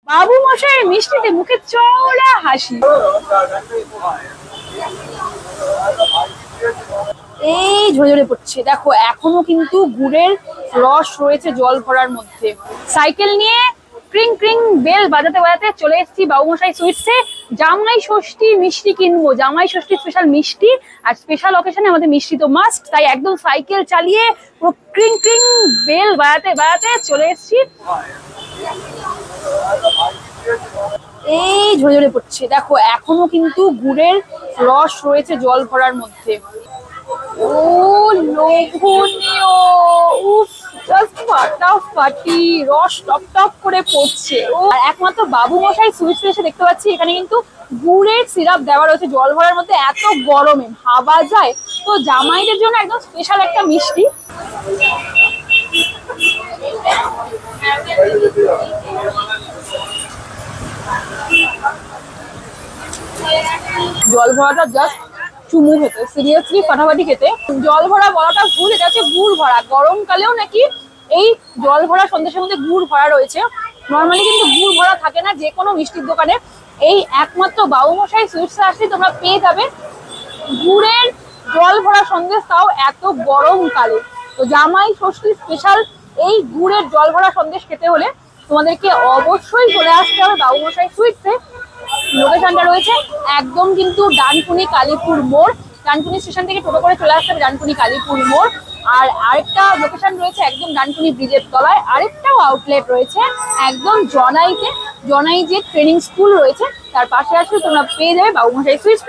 বাবু মশাইয়ের মিষ্টিতে মুখে চওড়া হাসি। এই ঝরে ঝরে পড়ছে, দেখো এখনো কিন্তু গুড়ের রস রয়েছে জল ভরার মধ্যে। সাইকেল নিয়ে ক্রিং ক্রিং বেল বাজাতে বাজাতে চলে এসেছি বাবু মশাই সুইটসে। জামাই ষষ্ঠী মিষ্টি কিনবো, জামাই ষষ্ঠী স্পেশাল মিষ্টি, আর স্পেশাল অকেশনে আমাদের মিষ্টি তো মাস্ট, তাই একদম সাইকেল চালিয়ে পুরো ক্রিং ক্রিং বেল বাজাতে বাজাতে চলে এসেছি। এই ঝরে ঝরে পড়ছে, দেখো এখনো কিন্তু গুড়ের রস রয়েছে জল ভরার মধ্যে। ও লোভনীয়, উফ জাস্ট ফাটাফাটি, রস টপ টপ করে পড়ছে। ও একমাত্র বাবু মশাই সুইটস এসে দেখতে পাচ্ছি এখানে কিন্তু গুড়ের সিরাপ দেওয়া রয়েছে জল ভরার মধ্যে। এত গরমে ভাবা যায়, তো জামাইদের জন্য একদম স্পেশাল একটা মিষ্টি। জল ভরাটা জাস্ট চুমু খেতে, সিরিয়াসলি ফাটাফাটি খেতে। জল ভরা বলাটা ভুল, এটা হচ্ছে গুড় ভরা। গরমকালেও নাকি এই জল ভরা সন্দেশের মধ্যে গুড় ভরা রয়েছে। নর্মালি কিন্তু গুড় ভরা থাকে না যে কোনো মিষ্টির দোকানে, এই একমাত্র বাবু মশাই সুইটসে আসলে তোমরা পেয়ে যাবে গুড়ের জল ভরা সন্দেশ, তাও এত গরমকালে। তো জামাই ষষ্ঠী স্পেশাল এই গুড়ের জল ভরা সন্দেশ খেতে হলে তোমাদেরকে অবশ্যই চলে আসতে হবে বাবু মশাই সুইটসে। লোকেশনটা রয়েছে একদম কিন্তু ডানকুনি কালীপুর মোড়। ডানকুনি স্টেশন থেকে টোটো করে চলে আসতে হবে ডানকুনি কালীপুর মোড়। আর আরেকটা লোকেশন রয়েছে একদম ডানকুনি ব্রিজের তলায়, আরেকটাও আউটলেট রয়েছে একদম জনাইতে। জনাই যে ট্রেনিং স্কুল রয়েছে তার পাশে আসলে তোমরা পেয়ে যাবে বাবু মশাই সুইটস।